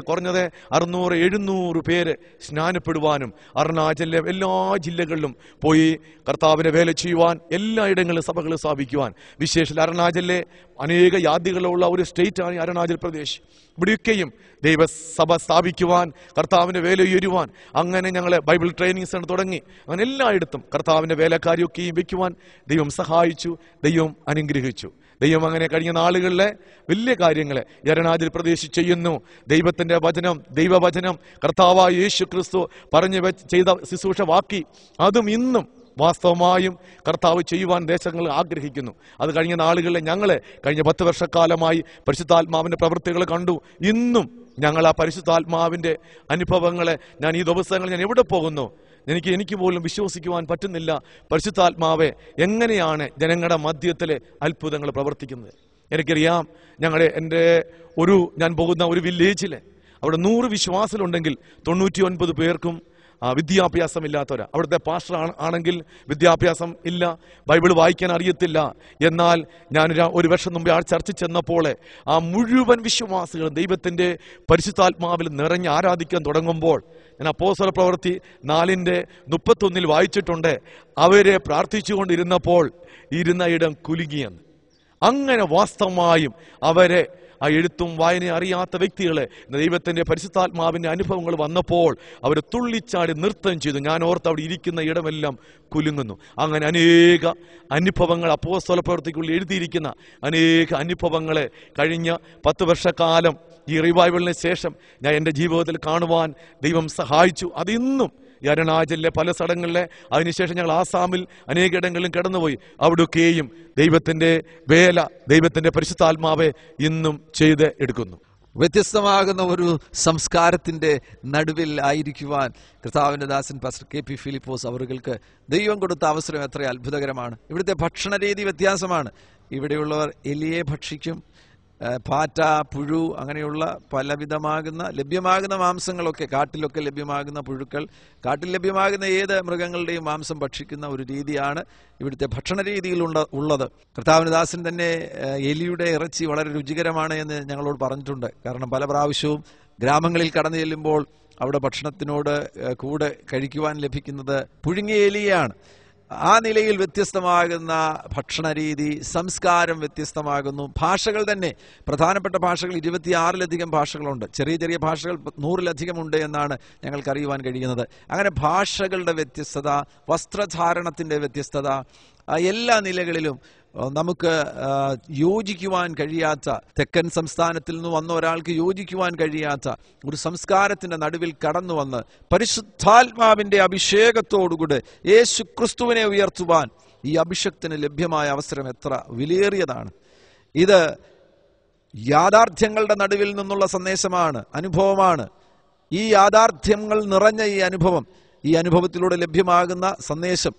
കുറഞ്ഞത് 600-700 പേര് സ്നാനപ്പെടുവാനും അരുണാചലിലെ എല്ലാ ജില്ലകളിലും പോയി കർത്താവിനെ വേല ചെയ്യുവാൻ എല്ലായിടങ്ങളിലും സഭകൾ സ്ഥാപിക്കുവാൻ, വിശേഷ അരുണാചലിലെ അനേക യാദികളുള്ള ഒരു സ്റ്റേറ്റാണ് അരുണാചൽ പ്രദേശ്. ഇവിടെയൊക്കെയും ദൈവസഭ സ്ഥാപിക്കുവാൻ, കർത്താവിന്റെ വേല ഉയരുവാൻ അങ്ങനെ ഞങ്ങൾ ബൈബിൾ ട്രെയിനിങ് സെന്റർ തുടങ്ങി. അങ്ങനെ എല്ലായിടത്തും കർത്താവിന്റെ വേലക്കാരിയൊക്കെയും വയ്ക്കുവാൻ ദൈവം സഹായിച്ചു, ദൈവം അനുഗ്രഹിച്ചു. ദൈവം അങ്ങനെ കഴിഞ്ഞ നാളുകളിലെ വലിയ കാര്യങ്ങളെ അരുണാചൽ പ്രദേശ് ചെയ്യുന്നു. ദൈവത്തിന്റെ വചനം, ദൈവവചനം കർത്താവായ യേശു ക്രിസ്തു പറഞ്ഞു ചെയ്ത ശുശ്രൂഷ വാക്കി അതും ഇന്നും വാസ്തവമായും കർത്താവ് ചെയ്യുവാൻ ദേശങ്ങൾ ആഗ്രഹിക്കുന്നു. അത് കഴിഞ്ഞ നാളുകളിൽ ഞങ്ങൾ കഴിഞ്ഞ 10 വർഷക്കാലമായി പരിശുദ്ധാത്മാവിന്റെ പ്രവൃത്തികൾ കണ്ടു. ഇന്നും ഞങ്ങൾ ആ പരിശുദ്ധാത്മാവിന്റെ അനുഭവങ്ങളെ ഞാൻ ഈ ദിവസങ്ങളിൽ ഞാൻ എവിടെ പോകുന്നു എനിക്ക് പോലും വിശ്വസിക്കുവാൻ പറ്റുന്നില്ല. പരിശുദ്ധാത്മാവെ എങ്ങനെയാണ് ജനങ്ങളുടെ മധ്യത്തിലെ അത്ഭുതങ്ങൾ പ്രവർത്തിക്കുന്നത്? എനിക്കറിയാം, ഞാൻ പോകുന്ന ഒരു വില്ലേജിലെ അവിടെ 100 വിശ്വാസികളുണ്ടെങ്കിൽ 99 പേർക്കും വിദ്യാഭ്യാസമില്ലാത്തവരാ. അവിടുത്തെ പാസ്റ്റർ ആണെങ്കിൽ വിദ്യാഭ്യാസം ഇല്ല, ബൈബിൾ വായിക്കാൻ അറിയത്തില്ല. എന്നാൽ ഞാൻ ഒരു വർഷം മുമ്പേ ആ ചർച്ചിൽ ചെന്നപ്പോൾ ആ മുഴുവൻ വിശ്വാസികളും ദൈവത്തിന്റെ പരിശുദ്ധാത്മാവിൽ നിറഞ്ഞ് ആരാധിക്കാൻ തുടങ്ങുമ്പോൾ ഞാൻ അപ്പോസ്തല പ്രവൃത്തി 4:31 വായിച്ചിട്ടുണ്ട്, അവരെ പ്രാർത്ഥിച്ചുകൊണ്ടിരുന്നപ്പോൾ ഇരുന്ന ഇടം കുലുങ്ങിയെന്ന്. അങ്ങനെ വാസ്തവമായും അവരെ ആ എഴുത്തും വായനയും അറിയാത്ത വ്യക്തികളെ ദൈവത്തിന്റെ പരിശുദ്ധാത്മാവിന്റെ അനുഭവങ്ങൾ വന്നപ്പോൾ അവർ തുള്ളിച്ചാടി നൃത്തം ചെയ്തു. ഞാൻ ഓർത്ത് അവിടെ ഇരിക്കുന്ന ഇടമെല്ലാം കുലുങ്ങുന്നു. അങ്ങനെ അനേക അനുഭവങ്ങൾ അപ്പോസ്തല പ്രവൃത്തിക്കുള്ളിൽ എഴുതിയിരിക്കുന്ന അനേക അനുഭവങ്ങളെ കഴിഞ്ഞ 10 വർഷക്കാലം ഈ റിവൈവലിന് ശേഷം ഞാൻ എൻ്റെ ജീവിതത്തിൽ കാണുവാൻ ദൈവം സഹായിച്ചു. അതിന്നും ഈ അരുണാചലിലെ പല സ്ഥലങ്ങളിലെ, അതിനുശേഷം ഞങ്ങൾ ആസാമിൽ അനേകയിടങ്ങളിലും കടന്നുപോയി. അവിടെയൊക്കെയും ദൈവത്തിന്റെ വേല, ദൈവത്തിന്റെ പരിശുദ്ധാത്മാവെ ഇന്നും ചെയ്ത് എടുക്കുന്നു. വ്യത്യസ്തമാകുന്ന ഒരു സംസ്കാരത്തിന്റെ നടുവിൽ ആയിരിക്കുവാൻ കർത്താവിന്റെ ദാസൻ പാസ്റ്റർ KP ഫിലിപ്പോസ് അവർക്ക് ദൈവം കൊടുത്ത അവസരം എത്ര അത്ഭുതകരമാണ്. ഇവിടുത്തെ ഭക്ഷണ രീതി വ്യത്യാസമാണ്. ഇവിടെയുള്ളവർ എലിയെ ഭക്ഷിക്കും, പാറ്റ, പുഴു, അങ്ങനെയുള്ള പലവിധമാകുന്ന ലഭ്യമാകുന്ന മാംസങ്ങളൊക്കെ, കാട്ടിലൊക്കെ ലഭ്യമാകുന്ന പുഴുക്കൾ, കാട്ടിൽ ലഭ്യമാകുന്ന ഏത് മൃഗങ്ങളുടെയും മാംസം ഭക്ഷിക്കുന്ന ഒരു രീതിയാണ് ഇവിടുത്തെ ഭക്ഷണ രീതിയിൽ ഉള്ളത്. കർത്താവിന്റെ ദാസൻ തന്നെ എലിയുടെ ഇറച്ചി വളരെ രുചികരമാണ് എന്ന് ഞങ്ങളോട് പറഞ്ഞിട്ടുണ്ട്. കാരണം പല പ്രാവശ്യവും ഗ്രാമങ്ങളിൽ കടന്നു ചെല്ലുമ്പോൾ അവിടെ ഭക്ഷണത്തിനോട് കൂടെ കഴിക്കുവാൻ ലഭിക്കുന്നത് പുഴുങ്ങിയ എലിയാണ്. ആ നിലയിൽ വ്യത്യസ്തമാകുന്ന ഭക്ഷണ രീതി, സംസ്കാരം വ്യത്യസ്തമാകുന്നു. ഭാഷകൾ തന്നെ, പ്രധാനപ്പെട്ട ഭാഷകൾ 26-ലധികം ഭാഷകളുണ്ട്. ചെറിയ ചെറിയ ഭാഷകൾ 100-ലധികം ഉണ്ട് എന്നാണ് ഞങ്ങൾക്കറിയുവാൻ കഴിയുന്നത്. അങ്ങനെ ഭാഷകളുടെ വ്യത്യസ്തത, വസ്ത്രധാരണത്തിൻ്റെ വ്യത്യസ്തത, എല്ലാ നിലകളിലും നമുക്ക് യോജിക്കുവാൻ കഴിയാത്ത, തെക്കൻ സംസ്ഥാനത്തിൽ നിന്ന് വന്ന ഒരാൾക്ക് യോജിക്കുവാൻ കഴിയാത്ത ഒരു സംസ്കാരത്തിന്റെ നടുവിൽ കടന്നു വന്ന് പരിശുദ്ധാത്മാവിന്റെ അഭിഷേകത്തോടുകൂടെ യേശു ക്രിസ്തുവിനെ ഉയർത്തുവാൻ ഈ അഭിഷേകത്തിന് ലഭ്യമായ അവസരം എത്ര വിലയേറിയതാണ്. ഇത് യാഥാർത്ഥ്യങ്ങളുടെ നടുവിൽ നിന്നുള്ള സന്ദേശമാണ്, അനുഭവമാണ്. ഈ യാഥാർത്ഥ്യങ്ങൾ നിറഞ്ഞ ഈ അനുഭവത്തിലൂടെ ലഭ്യമാകുന്ന സന്ദേശം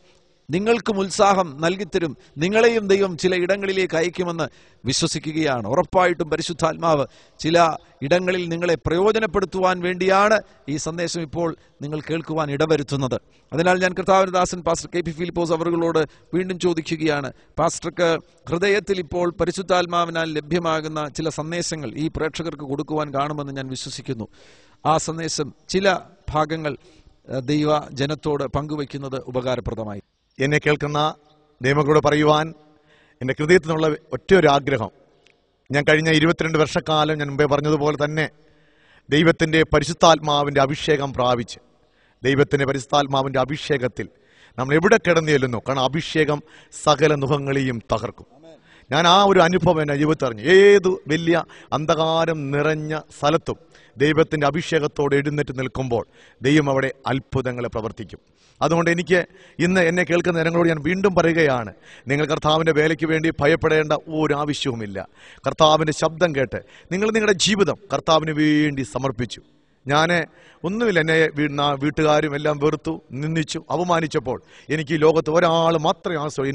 നിങ്ങൾക്കും ഉത്സാഹം നൽകിത്തരും. നിങ്ങളെയും ദൈവം ചില ഇടങ്ങളിലേക്ക് അയക്കുമെന്ന് വിശ്വസിക്കുകയാണ്. ഉറപ്പായിട്ടും പരിശുദ്ധാത്മാവ് ചില ഇടങ്ങളിൽ നിങ്ങളെ പ്രയോജനപ്പെടുത്തുവാൻ വേണ്ടിയാണ് ഈ സന്ദേശം ഇപ്പോൾ നിങ്ങൾ കേൾക്കുവാൻ ഇടവരുത്തുന്നത്. അതിനാൽ ഞാൻ കർത്താവിന്റെ ദാസൻ പാസ്റ്റർ KP ഫിലിപ്പോസ് അവരോട് വീണ്ടും ചോദിക്കുകയാണ്, പാസ്റ്റർക്ക് ഹൃദയത്തിൽ ഇപ്പോൾ പരിശുദ്ധാത്മാവിനാൽ ലഭ്യമാകുന്ന ചില സന്ദേശങ്ങൾ ഈ പ്രേക്ഷകർക്ക് കൊടുക്കുവാൻ കാണുമെന്ന് ഞാൻ വിശ്വസിക്കുന്നു. ആ സന്ദേശം ചില ഭാഗങ്ങൾ ദൈവ ജനത്തോട് പങ്കുവയ്ക്കുന്നത് ഉപകാരപ്രദമായി. എന്നെ കേൾക്കുന്ന ദൈവങ്ങളോട് പറയുവാൻ എൻ്റെ ഹൃദയത്തിൽ നിന്നുള്ള ഒറ്റയൊരു ആഗ്രഹം, ഞാൻ കഴിഞ്ഞ 22 വർഷക്കാലം ഞാൻ മുമ്പേ പറഞ്ഞതുപോലെ തന്നെ ദൈവത്തിൻ്റെ പരിശുദ്ധാത്മാവിൻ്റെ അഭിഷേകം പ്രാപിച്ച്, ദൈവത്തിൻ്റെ പരിശുദ്ധാത്മാവിൻ്റെ അഭിഷേകത്തിൽ നമ്മൾ എവിടെ കിടന്നു ചെല്ലുന്നു, കാരണം അഭിഷേകം സകല മുഖങ്ങളെയും തകർക്കും. ഞാൻ ആ ഒരു അനുഭവം എൻ്റെ ജീവിതത്തിൽ അറിഞ്ഞു. ഏതു വലിയ അന്ധകാരം നിറഞ്ഞ സ്ഥലത്തും ദൈവത്തിൻ്റെ അഭിഷേകത്തോടെ എഴുന്നേറ്റ് നിൽക്കുമ്പോൾ ദൈവം അവിടെ അത്ഭുതങ്ങളെ പ്രവർത്തിക്കും. അതുകൊണ്ട് എനിക്ക് ഇന്ന് എന്നെ കേൾക്കുന്ന ജനങ്ങളോട് ഞാൻ വീണ്ടും പറയുകയാണ്, നിങ്ങൾ കർത്താവിൻ്റെ വേലയ്ക്ക് വേണ്ടി ഭയപ്പെടേണ്ട ഒരു ആവശ്യവുമില്ല. കർത്താവിൻ്റെ ശബ്ദം കേട്ട് നിങ്ങൾ നിങ്ങളുടെ ജീവിതം കർത്താവിന് വേണ്ടി സമർപ്പിച്ചു. ഞാൻ ഒന്നുമില്ല, എന്നെ വീട്ടുകാരും എല്ലാം വെറുത്തു, നിന്ദിച്ചു, അപമാനിച്ചപ്പോൾ എനിക്ക് ഈ ലോകത്ത് ഒരാൾ മാത്രമേ ആശ്രയം,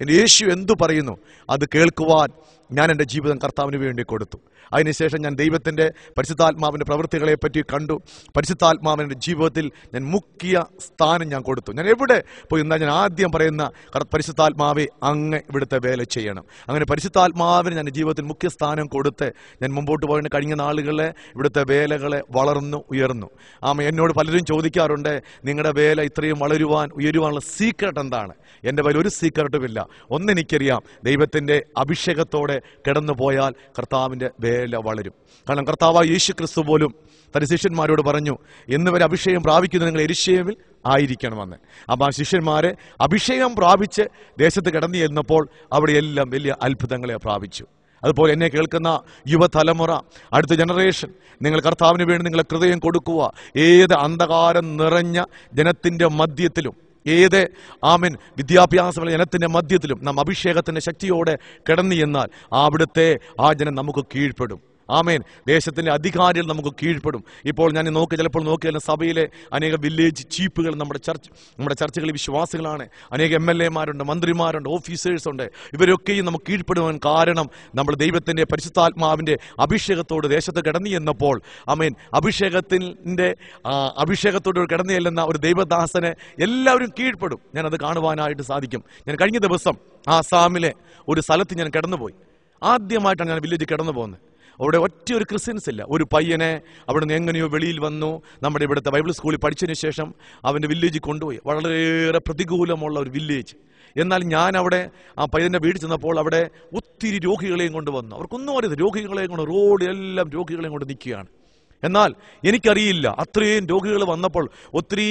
എൻ്റെ യേശു എന്തു പറയുന്നു അത് കേൾക്കുവാൻ ഞാൻ എൻ്റെ ജീവിതം കർത്താവിന് വേണ്ടി കൊടുത്തു. അതിനുശേഷം ഞാൻ ദൈവത്തിൻ്റെ പരിശുദ്ധാത്മാവിൻ്റെ പ്രവൃത്തികളെ പറ്റി കണ്ടു. പരിശുദ്ധാത്മാവിൻ്റെ ജീവിതത്തിൽ ഞാൻ മുഖ്യ സ്ഥാനം ഞാൻ കൊടുത്തു. ഞാൻ എവിടെ പോയി എന്നാൽ ഞാൻ ആദ്യം പറയുന്ന പരിശുദ്ധാത്മാവെ അങ്ങ് ഇവിടുത്തെ വേല ചെയ്യണം. അങ്ങനെ പരിശുദ്ധാത്മാവിന് ഞാൻ ജീവിതത്തിൽ മുഖ്യ സ്ഥാനം കൊടുത്ത് ഞാൻ മുമ്പോട്ട് പോയിട്ട് കഴിഞ്ഞ നാളുകളിലെ ഇവിടുത്തെ വേലകളെ വളർന്നു ഉയർന്നു. എന്നോട് പലരും ചോദിക്കാറുണ്ട്, നിങ്ങളുടെ വേല ഇത്രയും ഉയരുവാനുള്ള സീക്രട്ട് എന്താണ്? എൻ്റെ വേല ഒരു സീക്രട്ടുമില്ല. ഒന്നെനിക്കറിയാം, ദൈവത്തിൻ്റെ അഭിഷേകത്തോടെ കിടന്നു പോയാൽ കർത്താവിൻ്റെ വേല വളരും. കാരണം കർത്താവായ യേശു ക്രിസ്തു പോലും തന്റെ ശിഷ്യന്മാരോട് പറഞ്ഞു, എന്ന് വരെ അഭിഷേകം പ്രാപിക്കുന്നത് നിങ്ങൾ യെരൂശലേമിൽ ആയിരിക്കണമെന്ന്. അപ്പം ആ ശിഷ്യന്മാരെ അഭിഷേകം പ്രാപിച്ച് ദേശത്ത് കിടന്നു ചെന്നപ്പോൾ അവിടെയെല്ലാം വലിയ അത്ഭുതങ്ങളെ പ്രാപിച്ചു. അതുപോലെ എന്നെ കേൾക്കുന്ന യുവതലമുറ, അടുത്ത ജനറേഷൻ, നിങ്ങൾ കർത്താവിന് വേണ്ടി നിങ്ങളെ ഹൃദയം കൊടുക്കുക. ഏത് അന്ധകാരം നിറഞ്ഞ ജനത്തിൻ്റെ മധ്യത്തിലും, ഏത് വിദ്യാഭ്യാസമുള്ള ജനത്തിന്റെ മധ്യത്തിലും നാം അഭിഷേകത്തിന്റെ ശക്തിയോടെ കിടന്നു എന്നാൽ അവിടുത്തെ ആ ജനം നമുക്ക് കീഴ്പ്പെടും. ആമേൻ. ദേശത്തിന്റെ അധികാരികൾ നമുക്ക് കീഴ്പ്പെടും. ഇപ്പോൾ ഞാൻ ചിലപ്പോൾ നോക്കിയാലും സഭയിലെ അനേക വില്ലേജ് ചീഫുകൾ നമ്മുടെ ചർച്ചകളിൽ വിശ്വാസികളാണ്. അനേക MLA-മാരുണ്ട്, മന്ത്രിമാരുണ്ട്, ഓഫീസേഴ്സ് ഉണ്ട്. ഇവരൊക്കെയും നമുക്ക് കീഴ്പ്പെടുവാൻ കാരണം നമ്മൾ ദൈവത്തിന്റെ പരിശുദ്ധാത്മാവിന്റെ അഭിഷേകത്തോട് ദേശത്ത് കിടന്നു എന്നപ്പോൾ ആമേൻ, അഭിഷേകത്തോട് കിടന്നു ചെല്ലുന്ന ഒരു ദൈവദാസനെ എല്ലാവരും കീഴ്പ്പെടും. ഞാനത് കാണുവാനായിട്ട് സാധിക്കും. ഞാൻ കഴിഞ്ഞ ദിവസം ആസാമിലെ ഒരു സ്ഥലത്ത് ഞാൻ കിടന്നുപോയി. ആദ്യമായിട്ടാണ് ഞാൻ വില്ലേജ് കിടന്നു പോകുന്നത്. അവിടെ ഒറ്റ ഒരു ക്രിസ്ത്യൻസ് ഇല്ല. ഒരു പയ്യനെ അവിടെ നിന്ന് എങ്ങനെയോ വെളിയിൽ വന്നു. നമ്മുടെ ഇവിടുത്തെ ബൈബിൾ സ്കൂളിൽ പഠിച്ചതിന് ശേഷം അവൻ്റെ വില്ലേജിൽ കൊണ്ടുപോയി. വളരെയേറെ പ്രതികൂലമുള്ള ഒരു വില്ലേജ്. എന്നാൽ ഞാൻ അവിടെ ആ പയ്യൻ്റെ വീട് ചെന്നപ്പോൾ അവിടെ ഒത്തിരി രോഗികളെയും കൊണ്ട് വന്നു. അവർക്കൊന്നും അറിയത് രോഗികളെയും കൊണ്ട് റോഡിലെല്ലാം രോഗികളെയും കൊണ്ട് നിൽക്കുകയാണ്. എന്നാൽ എനിക്കറിയില്ല, അത്രയും രോഗികൾ വന്നപ്പോൾ ഒത്തിരി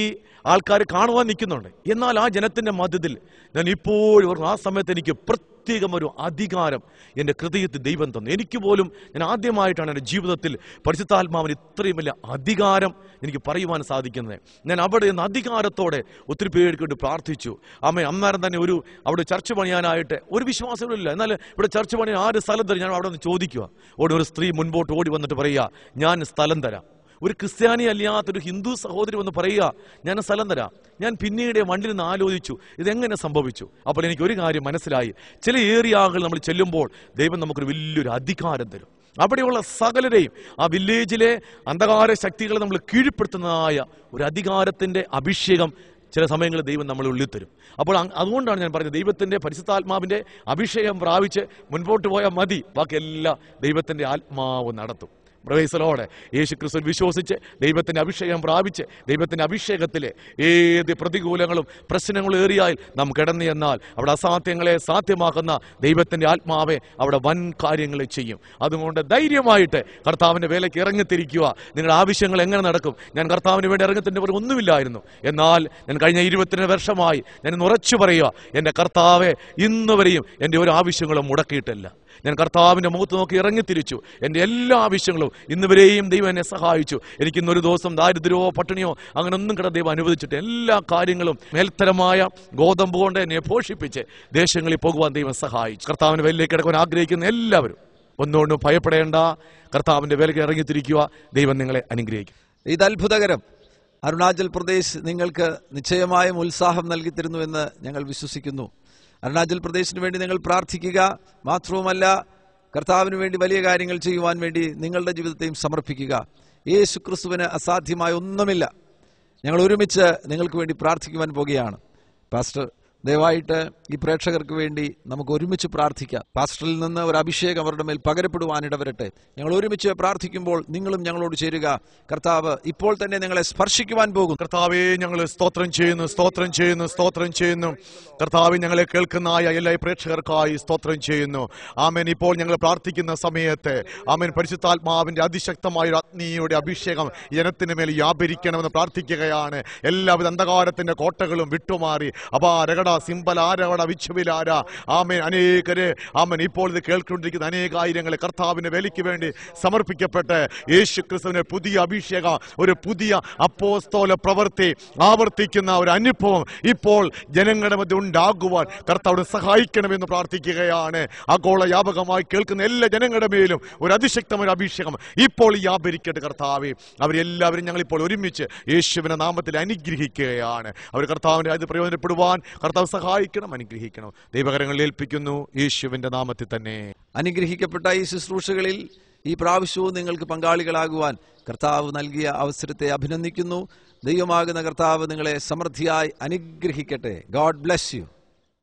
ആൾക്കാർ കാണുവാൻ നിൽക്കുന്നുണ്ട്. എന്നാൽ ആ ജനത്തിന്റെ മധ്യത്തിൽ ഞാൻ ഇപ്പോഴും ആ സമയത്ത് എനിക്ക് പ്രത്യേകം ഒരു അധികാരം എൻ്റെ ഹൃദയത്തിൽ ദൈവം തന്നു. എനിക്ക് പോലും ഞാൻ ആദ്യമായിട്ടാണ് എൻ്റെ ജീവിതത്തിൽ പരിശുദ്ധാത്മാവിന് ഇത്രയും വലിയ അധികാരം എനിക്ക് പറയുവാൻ സാധിക്കുന്നത്. ഞാൻ അവിടെ നിന്ന് അധികാരത്തോടെ ഒത്തിരി പേർക്ക് വേണ്ടി പ്രാർത്ഥിച്ചു. അന്നേരം തന്നെ അവിടെ ചർച്ച പണിയാനായിട്ട് ഒരു വിശ്വാസമില്ല. എന്നാൽ ഇവിടെ ചർച്ച പണിയാൻ ആര് സ്ഥലം തരും? ഞാൻ അവിടെ നിന്ന് ചോദിക്കുക. ഒരു സ്ത്രീ മുൻപോട്ട് ഓടി വന്നിട്ട് പറയുക, ഞാൻ സ്ഥലം തരാം. ഒരു ക്രിസ്ത്യാനി അല്ലാത്തൊരു ഹിന്ദു സഹോദരി വന്ന് പറയുക, ഞാൻ സ്ഥലം തരാം. ഞാൻ പിന്നീട് വണ്ടിയിൽ നിന്ന് ആലോചിച്ചു, ഇതെങ്ങനെ സംഭവിച്ചു. അപ്പോൾ എനിക്ക് ഒരു കാര്യം മനസ്സിലായി. ചില ഏരിയകൾ നമ്മൾ ചെല്ലുമ്പോൾ ദൈവം നമുക്കൊരു വലിയൊരു അധികാരം തരും. അവിടെയുള്ള സകലരെയും ആ വില്ലേജിലെ അന്ധകാര ശക്തികളെ നമ്മൾ കീഴ്പ്പെടുത്തുന്നതായ ഒരു അധികാരത്തിന്റെ അഭിഷേകം ചില സമയങ്ങളിൽ ദൈവം നമ്മളെ ഉള്ളിൽ തരും. അപ്പോൾ അതുകൊണ്ടാണ് ഞാൻ പറഞ്ഞത്, ദൈവത്തിന്റെ പരിശുദ്ധാത്മാവിന്റെ അഭിഷേകം പ്രാപിച്ച് മുൻപോട്ട് പോയാൽ മതി, ബാക്കിയെല്ലാം ദൈവത്തിന്റെ ആത്മാവ് നടത്തും. പ്രവേശലോടെ യേശുക്രിസ്തു വിശ്വസിച്ച് ദൈവത്തിന്റെ അഭിഷേകം പ്രാപിച്ച് ദൈവത്തിന്റെ അഭിഷേകത്തിലെ ഏത് പ്രതികൂലങ്ങളും പ്രശ്നങ്ങളും ഏറിയാൽ നാം കിടന്നു എന്നാൽ അവിടെ അസാധ്യങ്ങളെ സാധ്യമാക്കുന്ന ദൈവത്തിന്റെ ആത്മാവെ അവിടെ വൻ കാര്യങ്ങളെ ചെയ്യും. അതുകൊണ്ട് ധൈര്യമായിട്ട് കർത്താവിന്റെ വേലയ്ക്ക് ഇറങ്ങിത്തിരിക്കുക. നിങ്ങളുടെ ആവശ്യങ്ങൾ എങ്ങനെ നടക്കും? ഞാൻ കർത്താവിന് വേണ്ടി ഇറങ്ങത്തിന്റെ ഒന്നുമില്ലായിരുന്നു. എന്നാൽ ഞാൻ കഴിഞ്ഞ 22 വർഷമായി ഞാൻ ഉറച്ചു പറയുക, എൻ്റെ കർത്താവെ ഇന്നുവരെയും എൻ്റെ ഒരു ആവശ്യങ്ങളും മുടക്കിയിട്ടില്ല. ഞാൻ കർത്താവിന്റെ മുഖത്ത് നോക്കി ഇറങ്ങിത്തിരിച്ചു. എൻ്റെ എല്ലാ ആവശ്യങ്ങളും ഇന്നുവരെയും ദൈവം എന്നെ സഹായിച്ചു. എനിക്കിന്നൊരു ദിവസം ദാരിദ്ര്യമോ പട്ടിണിയോ അങ്ങനെ ഒന്നും ദൈവം അനുവദിച്ചിട്ട് എല്ലാ കാര്യങ്ങളും മേൽത്തരമായ ഗോതമ്പ് കൊണ്ട് എന്നെ പോഷിപ്പിച്ച് ദേശങ്ങളിൽ പോകുവാൻ ദൈവം സഹായിച്ചു. കർത്താവിന്റെ വേലയിലേക്ക് കിടക്കുവാൻ ആഗ്രഹിക്കുന്ന എല്ലാവരും ഒന്നുകൊണ്ടും ഭയപ്പെടേണ്ട, കർത്താവിന്റെ വേലയ്ക്ക് ഇറങ്ങിത്തിരിക്കുക. ദൈവം നിങ്ങളെ അനുഗ്രഹിക്കും. ഇത് അത്ഭുതകരം. അരുണാചൽ പ്രദേശ് നിങ്ങൾക്ക് നിശ്ചയമായും ഉത്സാഹം നൽകി തരുന്നുവെന്ന് ഞങ്ങൾ വിശ്വസിക്കുന്നു. അരുണാചൽ പ്രദേശിന് വേണ്ടി നിങ്ങൾ പ്രാർത്ഥിക്കുക. മാത്രവുമല്ല, കർത്താവിന് വേണ്ടി വലിയ കാര്യങ്ങൾ ചെയ്യുവാൻ വേണ്ടി നിങ്ങളുടെ ജീവിതത്തെയും സമർപ്പിക്കുക. യേശു ക്രിസ്തുവിന് അസാധ്യമായ ഒന്നുമില്ല. ഞങ്ങൾ ഒരുമിച്ച് നിങ്ങൾക്ക് വേണ്ടി പ്രാർത്ഥിക്കുവാൻ പോകുകയാണ്. പാസ്റ്റർ, ദയവായിട്ട് ഈ പ്രേക്ഷകർക്ക് വേണ്ടി നമുക്ക് ഒരുമിച്ച് പ്രാർത്ഥിക്കാം. പാസ്റ്ററിൽ നിന്ന് ഒരു അഭിഷേകം അവരുടെ മേൽ പകരപ്പെടുവാനിടവരട്ടെ. ഞങ്ങൾ ഒരുമിച്ച് പ്രാർത്ഥിക്കുമ്പോൾ നിങ്ങളും ഞങ്ങളോട് ചേരുക. കർത്താവ് ഇപ്പോൾ തന്നെ നിങ്ങളെ സ്പർശിക്കുവാൻ പോകും. കർത്താവേ, ഞങ്ങൾ സ്തോത്രം ചെയ്യുന്നു. കർത്താവെ, ഞങ്ങളെ കേൾക്കുന്ന എല്ലാ പ്രേക്ഷകർക്കായി സ്തോത്രം ചെയ്യുന്നു. ആമേൻ. ഇപ്പോൾ ഞങ്ങൾ പ്രാർത്ഥിക്കുന്ന സമയത്ത് ആമേൻ, പരിശുദ്ധാത്മാവിന്റെ അതിശക്തമായ ഒരു അഗ്നിയുടെ അഭിഷേകം ജനത്തിന് മേൽ വ്യാപരിക്കണമെന്ന് പ്രാർത്ഥിക്കുകയാണ്. എല്ലാവിധ അന്ധകാരത്തിന്റെ കോട്ടകളും വിട്ടുമാറി അപാരകട സിംബലാരകട വിച്ചുവിലാര ആമേൻ അനേകര് ആമേൻ ഇപ്പോൾ ഇത് കേൾക്കൊണ്ടിരിക്കുന്ന അനേകായിരങ്ങളെ കർത്താവിന്റെ വേലയ്ക്ക് വേണ്ടി സമർപ്പിക്കപ്പെട്ട് യേശു ക്രിസ്തുവിന്റെ പുതിയ അഭിഷേകം, ഒരു പുതിയ അപ്പോസ്തല പ്രവൃത്തി ആവർത്തിക്കുന്ന ഒരു അനുഭവം ഇപ്പോൾ ജനങ്ങളുടെ മധ്യ ഉണ്ടാകുവാൻ കർത്താവിനെ സഹായിക്കണമെന്ന് പ്രാർത്ഥിക്കുകയാണ്. ആഗോള വ്യാപകമായി കേൾക്കുന്ന എല്ലാ ജനങ്ങളുടെ മേലും ഒരു അതിശക്തമായ അഭിഷേകം ഇപ്പോൾ വ്യാപരിക്കട്ടെ. കർത്താവേ, അവരെല്ലാവരും ഞങ്ങളിപ്പോൾ ഒരുമിച്ച് യേശുവിന്റെ നാമത്തിൽ അനുഗ്രഹിക്കുകയാണ്. അവർ കർത്താവിന്റെ അത് പ്രയോജനപ്പെടുവാൻ കർത്താവ് സഹായിക്കണം, അനുഗ്രഹിക്കണം. ദൈവകരങ്ങളിൽ ഏൽപ്പിക്കുന്നു യേശുവിന്റെ നാമത്തിൽ തന്നെ. അനുഗ്രഹിക്കപ്പെട്ട ഈ ശുശ്രൂഷകളിൽ ഈ പ്രാവശ്യവും നിങ്ങൾക്ക് പങ്കാളികളാകുവാൻ കർത്താവ് നൽകിയ അവസരത്തെ അഭിനന്ദിക്കുന്നു. ദൈവമാകുന്ന കർത്താവ് നിങ്ങളെ സമൃദ്ധിയായി അനുഗ്രഹിക്കട്ടെ. God bless you.